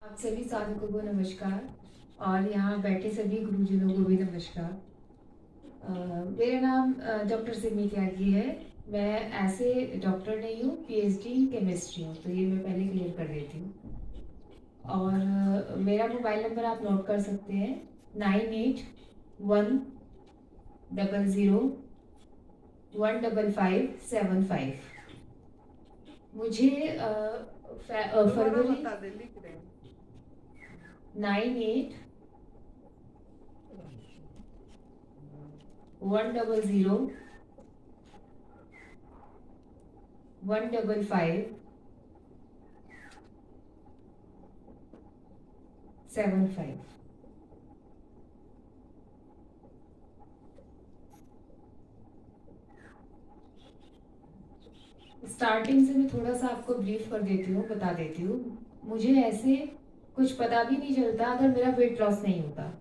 आप सभी साधकों को नमस्कार और यहाँ बैठे सभी गुरुजनों को भी नमस्कार। मेरा नाम डॉक्टर सिमी त्यागी है। मैं ऐसे डॉक्टर नहीं हूँ, पीएचडी इन केमिस्ट्री हूँ, तो ये मैं पहले क्लियर कर देती हूँ। और मेरा मोबाइल नंबर आप नोट कर सकते हैं 9810015575। मुझे फरवरी 9810015575। स्टार्टिंग से मैं थोड़ा सा आपको ब्रीफ कर देती हूँ, बता देती हूँ। मुझे ऐसे कुछ पता भी नहीं चलता अगर मेरा वेट लॉस नहीं होता।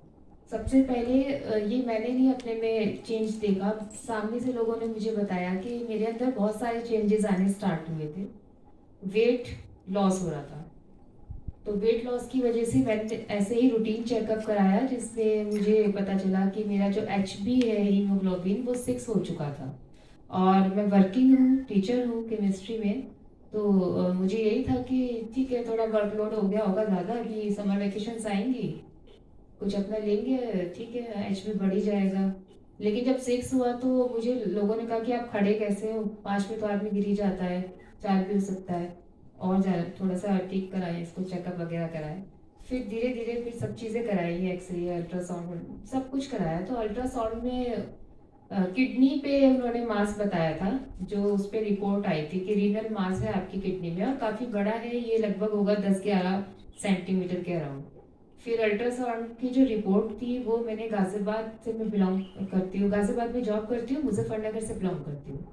सबसे पहले ये मैंने नहीं अपने में चेंज देखा, सामने से लोगों ने मुझे बताया कि मेरे अंदर बहुत सारे चेंजेस आने स्टार्ट हुए थे। वेट लॉस हो रहा था, तो वेट लॉस की वजह से मैंने ऐसे ही रूटीन चेकअप कराया, जिससे मुझे पता चला कि मेरा जो HB है, हीमोग्लोबिन, वो 6 हो चुका था। और मैं वर्किंग हूँ, टीचर हूँ केमिस्ट्री में। तो मुझे यही था कि ठीक है, थोड़ा वर्कलोड हो गया होगा ज़्यादा, कि समर वेकेशंस आएंगी, कुछ अपना लेंगे, ठीक है, HB बढ़ ही जाएगा। लेकिन जब 6 हुआ तो मुझे लोगों ने कहा कि आप खड़े कैसे हो, 5 में तो आदमी गिर ही जाता है, 4 भी हो सकता है, और ज़्यादा थोड़ा सा ठीक कराएं इसको, चेकअप वगैरह कराएं। फिर धीरे धीरे फिर सब चीज़ें कराई, एक्सरे, अल्ट्रासाउंड, सब कुछ कराया। तो अल्ट्रासाउंड में किडनी पे उन्होंने मास बताया था, जो उस पर रिपोर्ट आई थी कि रीनल मास है आपकी किडनी में और काफ़ी बड़ा है, ये लगभग होगा 10-11 सेंटीमीटर के अराउंड। फिर अल्ट्रासाउंड की जो रिपोर्ट थी वो मैंने गाजियाबाद से, मैं बिलोंग करती हूँ, गाजियाबाद में जॉब करती हूँ, मुजफ्फरनगर से बिलोंग करती हूँ।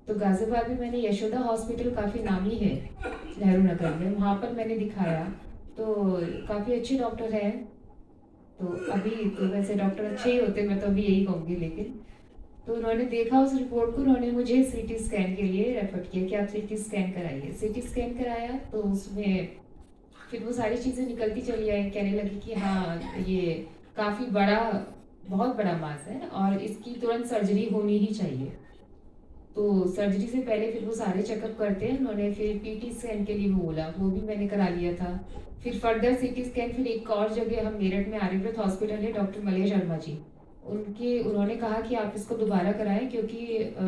तो गाजियाबाद में मैंने यशोदा हॉस्पिटल, काफ़ी नामी है नेहरू नगर में, वहाँ पर मैंने दिखाया। तो काफ़ी अच्छे डॉक्टर हैं। तो अभी तो वैसे डॉक्टर अच्छे ही होते, मैं तो अभी यही कहूँगी, लेकिन तो उन्होंने देखा उस रिपोर्ट को, उन्होंने मुझे सीटी स्कैन के लिए रेफर किया कि आप सीटी स्कैन कराइए। सीटी स्कैन कराया तो उसमें फिर वो सारी चीज़ें निकलती चली आई, कहने लगी कि हाँ, ये काफ़ी बड़ा, बहुत बड़ा मास है और इसकी तुरंत सर्जरी होनी ही चाहिए। तो सर्जरी से पहले फिर वो सारे चेकअप करते हैं उन्होंने, फिर पीटी स्कैन के लिए वो बोला, वो भी मैंने करा लिया था। फिर फर्दर सीटी स्कैन, फिर एक और जगह, हम मेरठ में आर्यव्रत हॉस्पिटल है, डॉक्टर मलय शर्मा जी, उन्होंने कहा कि आप इसको दोबारा कराएं, क्योंकि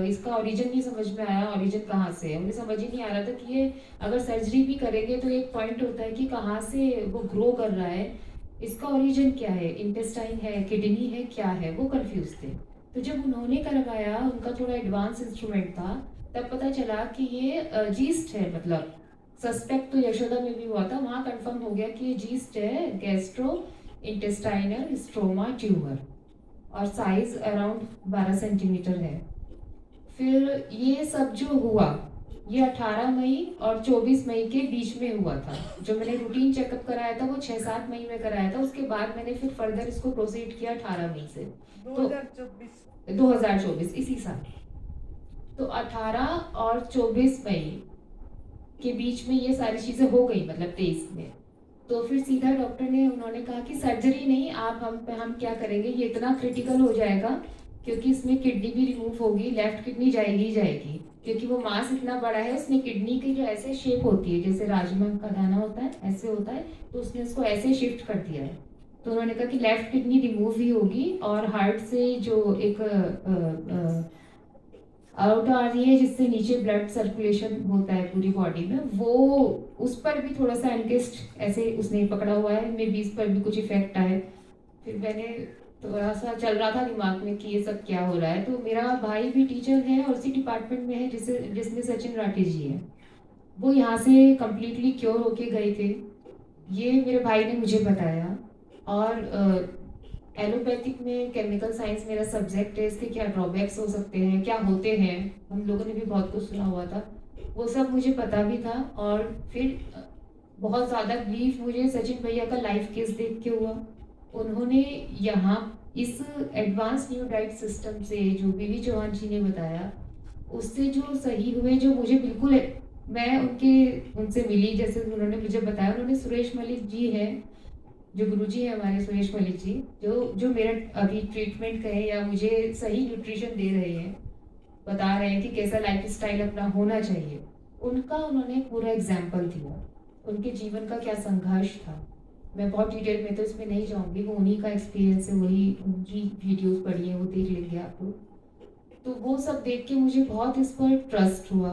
इसका ओरिजिन नहीं समझ में आया, ओरिजिन कहाँ से है, उन्हें समझ ही नहीं आ रहा था कि ये अगर सर्जरी भी करेंगे तो एक पॉइंट होता है कि कहाँ से वो ग्रो कर रहा है, इसका ओरिजिन क्या है, इंटेस्टाइन है, किडनी है, क्या है, वो कंफ्यूज थे। तो जब उन्होंने करवाया, उनका थोड़ा एडवांस इंस्ट्रूमेंट था, तब पता चला कि ये जीस्ट है, मतलब सस्पेक्ट तो यशोदा में भी हुआ था, वहाँ कंफर्म हो गया कि ये जीस्ट है, गैस्ट्रो इंटेस्टाइनल स्ट्रोमा ट्यूमर, और साइज अराउंड 12 सेंटीमीटर है। फिर ये सब जो हुआ, ये 18 मई और 24 मई के बीच में हुआ था। जो मैंने रूटीन चेकअप कराया था वो 6-7 मई में कराया था, उसके बाद मैंने फिर फर्दर इसको प्रोसीड किया 18 मई से। तो 2024 इसी साल। तो 18 और 24 मई के बीच में ये सारी चीज़ें हो गई, मतलब 23 में। तो फिर सीधा डॉक्टर ने, उन्होंने कहा कि सर्जरी नहीं, आप हम क्या करेंगे, ये इतना क्रिटिकल हो जाएगा क्योंकि इसमें किडनी भी रिमूव होगी, लेफ्ट किडनी जाएगी ही जाएगी, क्योंकि वो मास इतना बड़ा है, उसमें किडनी की जो ऐसे शेप होती है जैसे राजमा का दाना होता है, ऐसे होता है, तो उसने उसको ऐसे शिफ्ट कर दिया है। तो उन्होंने कहा कि लेफ्ट किडनी रिमूव ही होगी, और हार्ट से जो एक आउट आ रही है, जिससे नीचे ब्लड सर्कुलेशन होता है पूरी बॉडी में, वो उस पर भी थोड़ा सा एनकेस्ट ऐसे उसने पकड़ा हुआ है, मे बी इस पर भी कुछ इफेक्ट आए। फिर मैंने थोड़ा सा चल रहा था दिमाग में कि ये सब क्या हो रहा है। तो मेरा भाई भी टीचर है और उसी डिपार्टमेंट में है जिसमें सचिन राठी जी है, वो यहाँ से कम्प्लीटली क्योर होके गए थे, ये मेरे भाई ने मुझे बताया। और एलोपैथिक में केमिकल साइंस मेरा सब्जेक्ट है, इसके क्या ड्रॉबैक्स हो सकते हैं, क्या होते हैं, हम लोगों ने भी बहुत कुछ सुना हुआ था, वो सब मुझे पता भी था। और फिर बहुत ज़्यादा ग्रीफ मुझे सचिन भैया का लाइव केस देख के हुआ। उन्होंने यहाँ इस एडवांस न्यू डाइट सिस्टम से, जो बीवी चौहान जी ने बताया, उससे जो सही हुए, जो मुझे बिल्कुल मैं उनसे मिली, जैसे उन्होंने मुझे बताया, उन्होंने सुरेश मलिक जी हैं, जो गुरुजी हैं हमारे सुरेश मलिक जी, जो जो मेरा अभी ट्रीटमेंट करें या मुझे सही न्यूट्रिशन दे रहे हैं, बता रहे हैं कि कैसा लाइफ स्टाइल अपना होना चाहिए, उनका उन्होंने पूरा एग्जाम्पल दिया। उनके जीवन का क्या संघर्ष था, मैं बहुत डिटेल में तो इसमें नहीं जाऊंगी, वो उन्हीं का एक्सपीरियंस है, वही उनकी वीडियोस पढ़ी है, वो देख लेंगे आप लोग। तो वो सब देख के मुझे बहुत इस पर ट्रस्ट हुआ,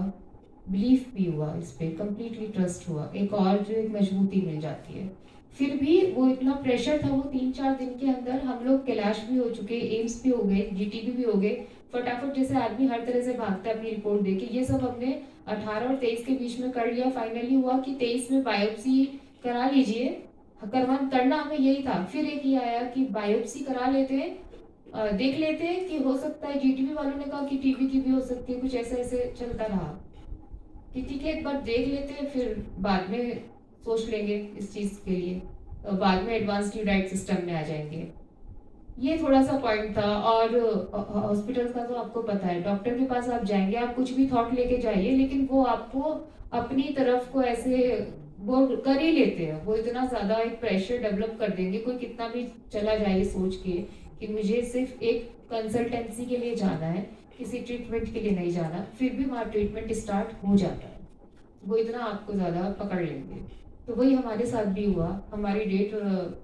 बिलीफ भी हुआ, इस पर कंप्लीटली ट्रस्ट हुआ, एक और जो एक मजबूती मिल जाती है। फिर भी वो इतना प्रेशर था, वो 3-4 दिन के अंदर हम लोग कैलाश भी हो चुके, एम्स भी हो गए, जीटीबी भी हो गए, फटाफट जैसे आदमी हर तरह से भागता है अपनी रिपोर्ट देके, ये सब हमने 18 और 23 के बीच में कर लिया। फाइनली हुआ कि 23 में बायोप्सी करा लीजिए, करना हमें यही था। फिर एक ये आया कि बायोप्सी करा लेते हैं, देख लेते हैं कि हो सकता है, जीटीबी वालों ने कहा कि टीबी की भी हो सकती है, कुछ ऐसे ऐसे चलता रहा कि ठीक है एक बार देख लेते हैं, फिर बाद में सोच लेंगे इस चीज़ के लिए, बाद में एडवांस ड्यूडाइट सिस्टम में आ जाएंगे। ये थोड़ा सा पॉइंट था। और हॉस्पिटल का तो आपको पता है, डॉक्टर के पास आप जाएंगे, आप कुछ भी थॉट लेके जाइए, लेकिन वो आपको अपनी तरफ को ऐसे वो कर ही लेते हैं, वो इतना ज्यादा एक प्रेशर डेवलप कर देंगे, कोई कितना भी चला जाए सोच के कि मुझे सिर्फ एक कंसल्टेंसी के लिए जाना है, किसी ट्रीटमेंट के लिए नहीं जाना, फिर भी वहाँ ट्रीटमेंट स्टार्ट हो जाता है, वो इतना आपको ज़्यादा पकड़ लेंगे। तो वही हमारे साथ भी हुआ, हमारी डेट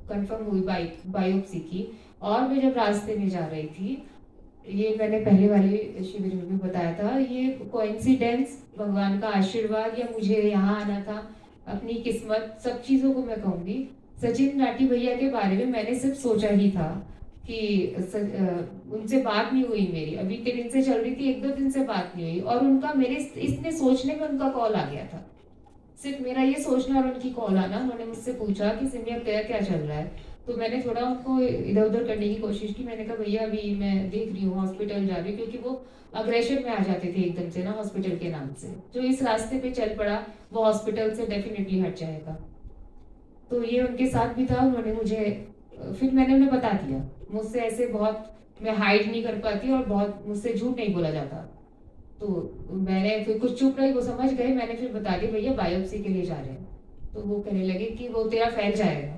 कंफर्म हुई बायोप्सी की, और मैं जब रास्ते में जा रही थी, ये मैंने पहले वाले शिविर में भी बताया था, ये कोइंसिडेंस, भगवान का आशीर्वाद, या मुझे यहाँ आना था, अपनी किस्मत, सब चीज़ों को मैं कहूँगी। सचिन राठी भैया के बारे में मैंने सिर्फ सोचा ही था कि उनसे बात नहीं हुई मेरी, अभी के दिन से चल रही थी, 1-2 दिन से बात नहीं हुई, और उनका मेरे इसने सोचने में उनका कॉल आ गया था, सिर्फ मेरा ये सोचना और उनकी कॉल आना। उन्होंने मुझसे पूछा कि सिमिया तेरा क्या चल रहा है, तो मैंने थोड़ा उनको इधर उधर करने की कोशिश की, मैंने कहा भैया अभी मैं देख रही हूँ, हॉस्पिटल जा रही हूँ, क्योंकि वो अग्रेशन में आ जाते थे एकदम से ना हॉस्पिटल के नाम से, जो इस रास्ते पे चल पड़ा वो हॉस्पिटल से डेफिनेटली हट जाएगा। तो ये उनके साथ भी था, उन्होंने मुझे, फिर मैंने उन्हें बता दिया, मुझसे ऐसे बहुत मैं हाइड नहीं कर पाती और बहुत मुझसे झूठ नहीं बोला जाता, तो मैंने फिर कुछ चुप रही, वो समझ गए, मैंने फिर बता दिया भैया बायोप्सी के लिए जा रहे हैं, तो वो कहने लगे कि वो तेरा फैल जाएगा।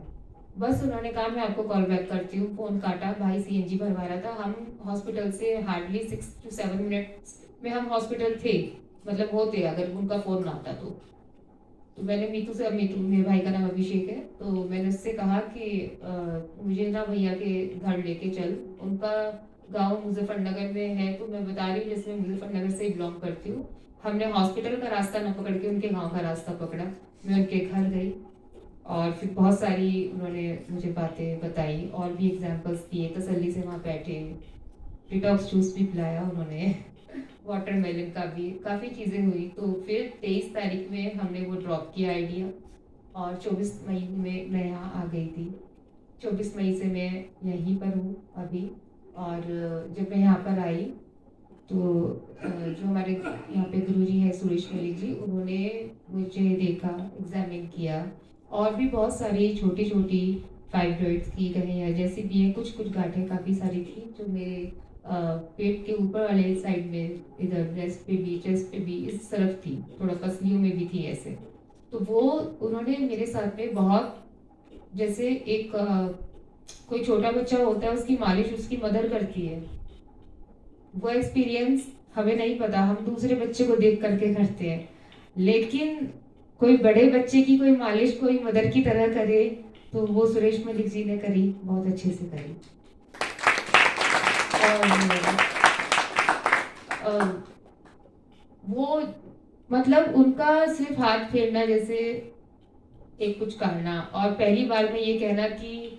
बस उन्होंने कहा मैं आपको कॉल बैक करती हूँ, फोन काटा, भाई सीएनजी भरवा रहा था, हम हॉस्पिटल से हार्डली 6 to 7 मिनट में हम हॉस्पिटल थे, मतलब वो थे अगर उनका फोन ना आता तो मैंने मीतू से, मीतू मेरे भाई का नाम अभिषेक है, तो मैंने उससे कहा कि मुझे ना भैया के घर लेके चल, उनका गांव मुजफ्फरनगर में है, तो मैं बता रही हूँ जिसमें मुजफ्फरनगर से ही बिलोंग करती हूँ। हमने हॉस्पिटल का रास्ता ना पकड़ के उनके गांव का रास्ता पकड़ा, मैं उनके घर गई, और फिर बहुत सारी उन्होंने मुझे बातें बताई, और भी एग्जाम्पल्स दिए, तसल्ली से वहाँ बैठे, डिटॉक्स जूस भी पिलाया उन्होंने, वाटरमेलन का भी, काफ़ी चीज़ें हुई। तो फिर 23 तारीख में हमने वो ड्रॉप किया आइडिया, और 24 मई में मैं यहाँ आ गई थी। 24 मई से मैं यहीं पर हूँ अभी। और जब मैं यहाँ पर आई तो जो हमारे यहाँ पे गुरुजी हैं सुरेश मलिक जी, उन्होंने मुझे देखा, एग्जामिन किया, और भी बहुत सारी छोटी छोटी फाइब्रॉइड्स की कहें या जैसी भी है, कुछ कुछ गांठें काफ़ी सारी थी जो मेरे पेट के ऊपर वाले साइड में, इधर ब्रेस्ट पे भी, चेस्ट पे भी, इस तरफ थी, थोड़ा पसलियों में भी थी ऐसे। तो वो उन्होंने मेरे साथ में बहुत, जैसे एक कोई छोटा बच्चा होता है उसकी मालिश उसकी मदर करती है, वो एक्सपीरियंस हमें नहीं पता, हम दूसरे बच्चे को देख करके करते हैं, लेकिन कोई बड़े बच्चे की कोई मालिश कोई मदर की तरह करे, तो वो सुरेश मलिक जी ने करी, बहुत अच्छे से करी। और वो मतलब उनका सिर्फ हाथ फेरना, जैसे एक कुछ करना, और पहली बार में ये कहना कि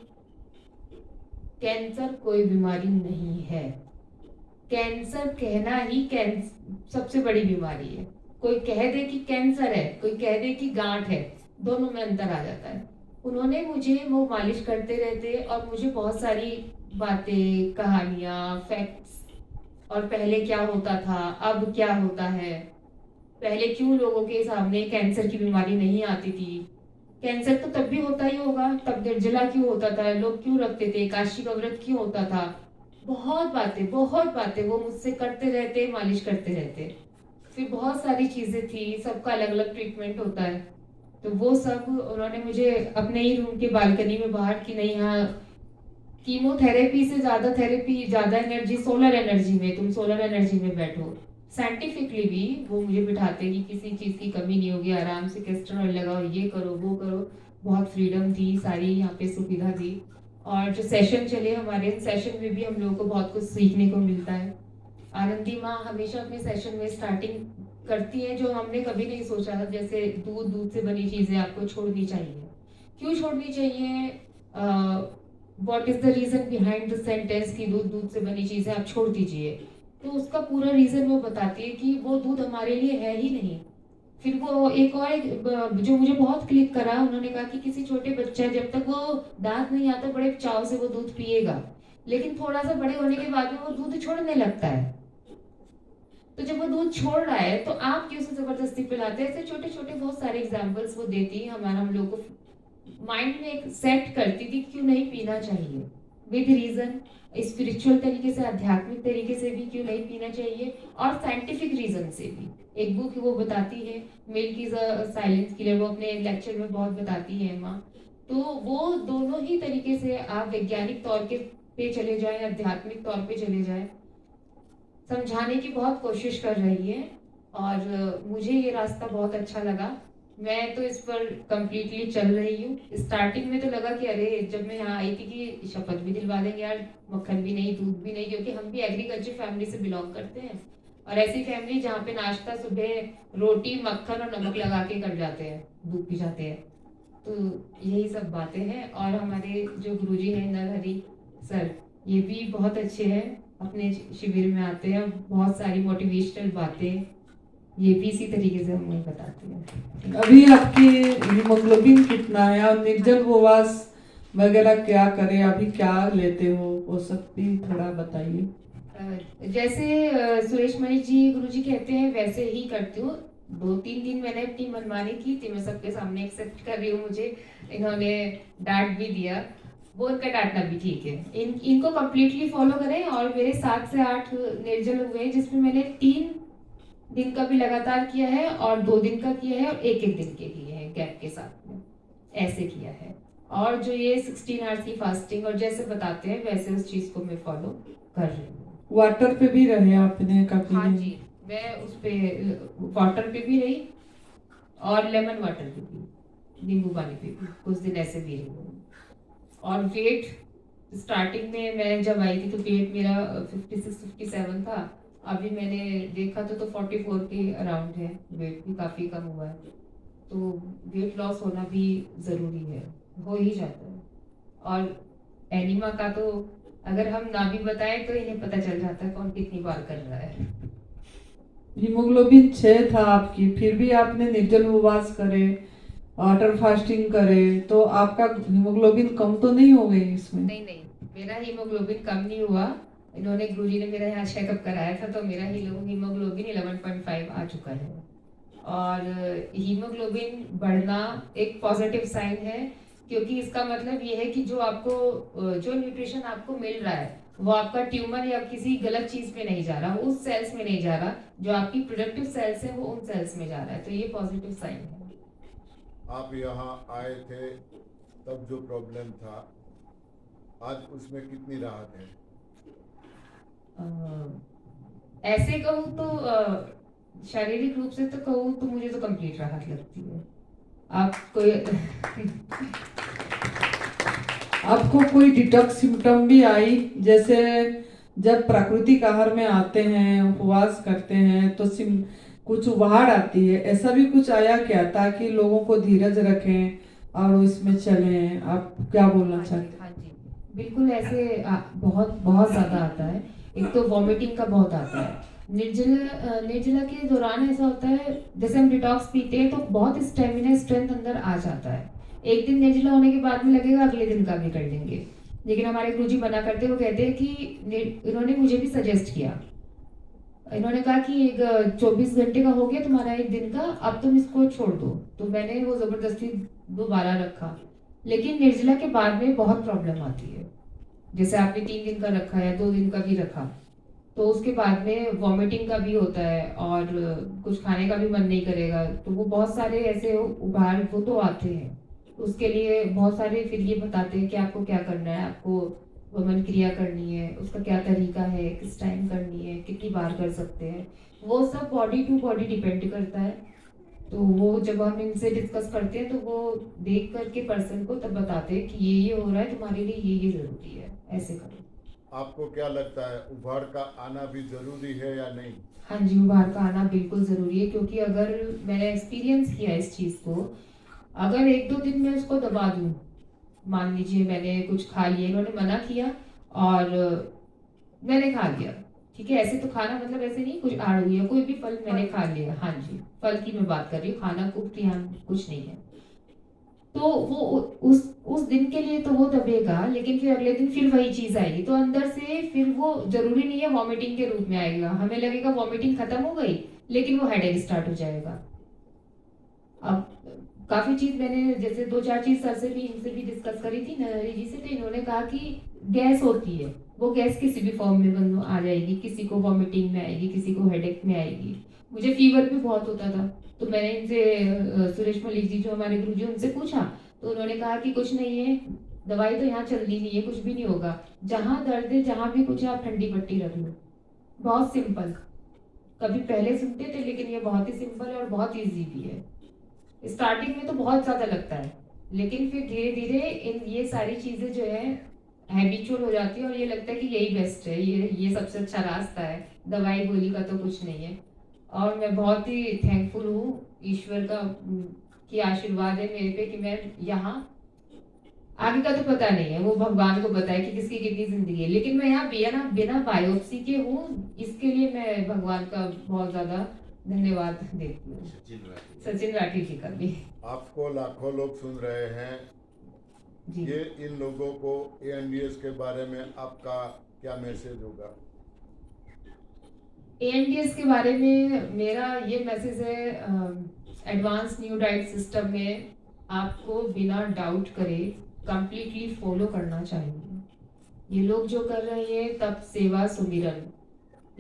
कैंसर कोई बीमारी नहीं है, कैंसर कहना ही सबसे बड़ी बीमारी है। कोई कह दे कि कैंसर है, कोई कह दे कि गांठ है, दोनों में अंतर आ जाता है। उन्होंने मुझे वो मालिश करते रहते और मुझे बहुत सारी बातें, कहानियां, फैक्ट्स, और पहले क्या होता था, अब क्या होता है, पहले क्यों लोगों के सामने कैंसर की बीमारी नहीं आती थी, कैंसर तो तब भी होता ही होगा, तब निर्जला क्यों होता था, लोग क्यों रखते थे, काशी का व्रत क्यों होता था, बहुत बातें वो मुझसे करते रहते, मालिश करते रहते। फिर बहुत सारी चीजें थी, सबका अलग अलग ट्रीटमेंट होता है। तो वो सब उन्होंने मुझे अपने ही रूम के बालकनी में बाहर की, नहीं यहाँ कीमोथेरेपी से ज्यादा थेरेपी, ज्यादा एनर्जी सोलर एनर्जी में, तुम सोलर एनर्जी में बैठो। साइंटिफिकली भी वो मुझे बिठाते कि किसी चीज की कमी नहीं होगी, आराम से कैस्ट्रॉल लगाओ, ये करो वो करो। बहुत फ्रीडम थी, सारी यहाँ पे सुविधा दी। और जो सेशन चले हमारे, सेशन में भी हम लोगों को बहुत कुछ सीखने को मिलता है। आनंदी माँ हमेशा अपने सेशन में स्टार्टिंग करती है जो हमने कभी नहीं सोचा था, जैसे दूध से बनी चीजें आपको छोड़नी चाहिए। क्यों छोड़नी चाहिए? What is the reason behind the sentence कि दूध से बनी चीजें आप छोड़ दीजिए। तो उसका पूरा रीजन वो बताती है कि वो दूध हमारे लिए है ही नहीं। फिर वो एक और जो मुझे बहुत क्लिक करा, उन्होंने कहा कि किसी छोटे बच्चा जब तक वो दांत नहीं आता बड़े चाव से वो दूध पिएगा, लेकिन थोड़ा सा बड़े होने के बाद में वो दूध छोड़ने लगता है। तो जब वो दूध छोड़ रहा है तो आप क्यों उसे जबरदस्ती पिलाते हैं? ऐसे छोटे छोटे बहुत सारे एग्जाम्पल्स वो देती है, हमारा हम लोग को माइंड में एक सेट करती थी क्यों नहीं पीना चाहिए, विद रीजन, स्पिरिचुअल तरीके से, आध्यात्मिक तरीके से भी क्यों नहीं पीना चाहिए, और साइंटिफिक रीजन से भी। एक बुक वो बताती है, milk is a silence killer, वो अपने लेक्चर में बहुत बताती है माँ। तो वो दोनों ही तरीके से आप वैज्ञानिक तौर के पे चले जाए, आध्यात्मिक तौर पे चले जाए, समझाने की बहुत कोशिश कर रही है। और मुझे ये रास्ता बहुत अच्छा लगा। मैं तो इस पर कंप्लीटली चल रही हूँ। स्टार्टिंग में तो लगा कि अरे, जब मैं यहाँ आई थी कि शपथ भी दिलवा देंगे यार, मक्खन भी नहीं दूध भी नहीं, क्योंकि हम भी एग्रीकल्चर फैमिली से बिलोंग करते हैं। और ऐसी फैमिली जहाँ पे नाश्ता सुबह रोटी मक्खन और नमक लगा के कर जाते हैं, दूध पी जाते हैं। तो यही सब बातें हैं। और हमारे जो गुरुजी हैं नरहरि सर, ये भी बहुत अच्छे हैं, अपने शिविर में आते हैं, बहुत सारी मोटिवेशनल बातें ये भी इसी तरीके से हमें बताते हैं। अभी आपकी हीमोग्लोबिन कितना है और निर्जल उपवास वगैरह क्या करें, अभी क्या लेते हो, वो सब भी थोड़ा बताइए। जैसे सुरेश मणि जी गुरुजी कहते हैं वैसे ही करती हूँ। 2-3 दिन मैंने अपनी मनमानी की थी, मैं सबके सामने एक्सेप्ट कर रही हूँ, मुझे इन्होंने डांट भी दिया, वो उनका डांटना भी ठीक है। इनको कंप्लीटली फॉलो करें। और मेरे 7 से 8 निर्जल हुए जिसमें मैंने 3 दिन का भी लगातार किया है और 2 दिन का किया है और एक दिन के किए हैं गैप के साथ में, ऐसे किया है। और जो ये 16 आवर्स की फास्टिंग और जैसे बताते हैं वैसे उस चीज को मैं फॉलो कर रही हूँ। वाटर पे भी रहे आपने कभी? हाँ जी, मैं उस पे वाटर पे भी रही और लेमन वाटर पे भी, नींबू पानी पे भी कुछ दिन ऐसे भी रही हूँ। और वेट स्टार्टिंग में मैं जब आई थी तो वेट मेरा 56-57 था। अभी मैंने देखा तो 44 के अराउंड है, वेट भी काफी कम हुआ है। तो वेट लॉस होना भी जरूरी है, हो ही जाता है। और एनिमा का तो अगर हम ना भी बताएं तो इन्हें पता चल जाता है कौन कितनी बार कर रहा है। हीमोग्लोबिन 6 था आपकी, फिर भी आपने निर्जल उपवास करे, वाटर फास्टिंग करे, तो आपका हीमोग्लोबिन कम तो नहीं हो गई इसमें? नहीं नहीं, मेरा हीमोग्लोबिन कम नहीं हुआ। इन्होंने गुरुजी ने मेरा यहाँ चेकअप कराया था तो मेरा हीमोग्लोबिन 11.5 आ चुका है। और हीमोग्लोबिन बढ़ना एक पॉजिटिव साइन है, क्योंकि इसका मतलब ये है कि जो न्यूट्रिशन आपको मिल रहा है वो आपका ट्यूमर या किसी गलत चीज में नहीं जा रहा, उस सेल्स में नहीं जा रहा, जो आपकी प्रोडक्टिव सेल्स है वो उन सेल्स में जा रहा है। तो ये पॉजिटिव साइन है। आप यहाँ आए थे तब जो प्रॉब्लम था, आज उसमें कितनी राहत है? ऐसे कहूँ तो शारीरिक रूप से तो कहूँ तो मुझे तो कंप्लीट राहत लगती है। आपको कोई डिटॉक्स सिम्टम भी आई? जैसे जब प्राकृतिक आहार में आते हैं, उपवास करते हैं तो कुछ उबाहट आती है, ऐसा भी कुछ आया क्या, ताकि लोगों को धीरज रखें और इसमें चलें? आप क्या बोलना चाहते हैं? हाँ जी, बिल्कुल ऐसे बहुत बहुत ज्यादा आता है। एक तो वॉमिटिंग का बहुत आता है। निर्जला के दौरान ऐसा होता है, जैसे हम डिटॉक्स पीते हैं तो बहुत स्टेमिना स्ट्रेंथ अंदर आ जाता है। एक दिन निर्जला होने के बाद में लगेगा अगले दिन का भी कर लेंगे, लेकिन हमारे गुरुजी मना करते, वो कहते हैं कि इन्होंने मुझे भी सजेस्ट किया, इन्होंने कहा कि एक 24 घंटे का हो गया तुम्हारा एक दिन का, अब तुम इसको छोड़ दो। तो मैंने वो जबरदस्ती दोबारा रखा, लेकिन निर्जला के बाद में बहुत प्रॉब्लम आती है। जैसे आपने 3 दिन का रखा या 2 दिन का भी रखा तो उसके बाद में वॉमिटिंग का भी होता है और कुछ खाने का भी मन नहीं करेगा। तो वो बहुत सारे ऐसे उभार वो तो आते हैं। उसके लिए बहुत सारे फिर ये बताते हैं कि आपको क्या करना है, आपको वमन क्रिया करनी है, उसका क्या तरीका है, किस टाइम करनी है, कितनी बार कर सकते हैं। वो सब बॉडी टू बॉडी डिपेंड करता है। तो वो जब हम इनसे डिस्कस करते हैं तो वो देख करके पर्सन को तब बताते हैं कि ये हो रहा है, तुम्हारे लिए ये जरूरी है, ऐसे करो। आपको क्या लगता है उभार का आना भी जरूरी है या नहीं? हाँ जी, उभार का आना बिल्कुल ज़रूरी है, क्योंकि अगर मैंने एक्सपीरियंस किया इस चीज़ को, अगर 1-2 दिन मैं उसको दबा दूँ, मान लीजिए मैंने कुछ खा लिया, इन्होंने मना किया और मैंने खा लिया, ठीक है? ऐसे तो खाना मतलब ऐसे नहीं कुछ आड़ू या कोई भी फल मैंने खा लिया, हाँ जी, फल की मैं बात कर रही हूँ, खाना कुछ यहाँ कुछ नहीं है। तो वो उस दिन के लिए तो वो दबेगा, लेकिन फिर अगले दिन फिर वही चीज आएगी, तो अंदर से फिर वो जरूरी नहीं है वॉमिटिंग के रूप में आएगा, हमें लगेगा वॉमिटिंग खत्म हो गई, लेकिन वो हेडेक स्टार्ट हो जाएगा। अब काफी चीज मैंने जैसे 2-4 चीज सर से भी इनसे भी डिस्कस करी थी नरहरी जी से, तो इन्होंने कहा कि गैस होती है, वो गैस किसी भी फॉर्म में आ जाएगी, किसी को वॉमिटिंग में आएगी, किसी को हेडेक में आएगी। मुझे फीवर भी बहुत होता था, तो मैंने इनसे सुरेश मलिक जी जो हमारे गुरु जी उनसे पूछा, तो उन्होंने कहा कि कुछ नहीं है, दवाई तो यहाँ चल रही नहीं है, कुछ भी नहीं होगा, जहाँ दर्द है जहाँ भी कुछ है आप ठंडी पट्टी रख लो। बहुत सिंपल, कभी पहले सुनते थे लेकिन ये बहुत ही सिंपल है और बहुत ईजी भी है। स्टार्टिंग में तो बहुत ज्यादा लगता है, लेकिन फिर धीरे धीरे इन ये सारी चीजें जो है हैबिचुअल हो जाती है और ये लगता है कि यही बेस्ट है, ये सबसे अच्छा रास्ता है, दवाई गोली का तो कुछ नहीं है। और मैं बहुत ही थैंकफुल हूँ ईश्वर का कि आशीर्वाद है मेरे पे कि मैं यहाँ, आगे का तो पता नहीं है, वो भगवान को पता है कि किसकी कितनी जिंदगी है, लेकिन मैं यहाँ बिना बिना बायोप्सी के हूँ, इसके लिए मैं भगवान का बहुत ज्यादा धन्यवाद देती हूँ, सचिन राठी जी का भी। आपको लाखों लोग सुन रहे हैं जी ये इन लोगों को ANDS के बारे में आपका क्या मैसेज होगा? ANDS के बारे में मेरा ये मैसेज है, एडवांस न्यू डाइट सिस्टम में आपको बिना डाउट करे कंप्लीटली फॉलो करना चाहिए। ये लोग जो कर रहे हैं तप सेवा सुमिरन,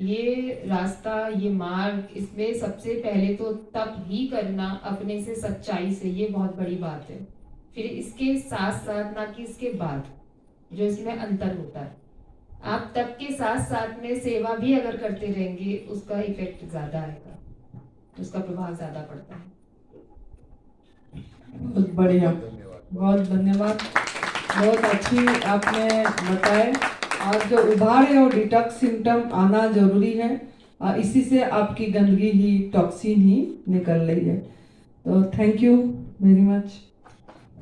ये रास्ता, ये मार्ग, इसमें सबसे पहले तो तप ही करना अपने से सच्चाई से, ये बहुत बड़ी बात है। फिर इसके साथ साथ, ना कि इसके बाद, जो इसमें अंतर होता है, आप तप के साथ साथ में सेवा भी अगर करते रहेंगे उसका इफेक्ट ज्यादा आएगा, उसका प्रभाव ज्यादा पड़ता है। बहुत बढ़िया, धन्यवाद। बहुत धन्यवाद, बहुत अच्छी आपने बताए। और जो उभार है वो डिटॉक्स सिम्टम आना जरूरी है, और इसी से आपकी गंदगी ही, टॉक्सिन ही निकल रही है। तो थैंक यू वेरी मच।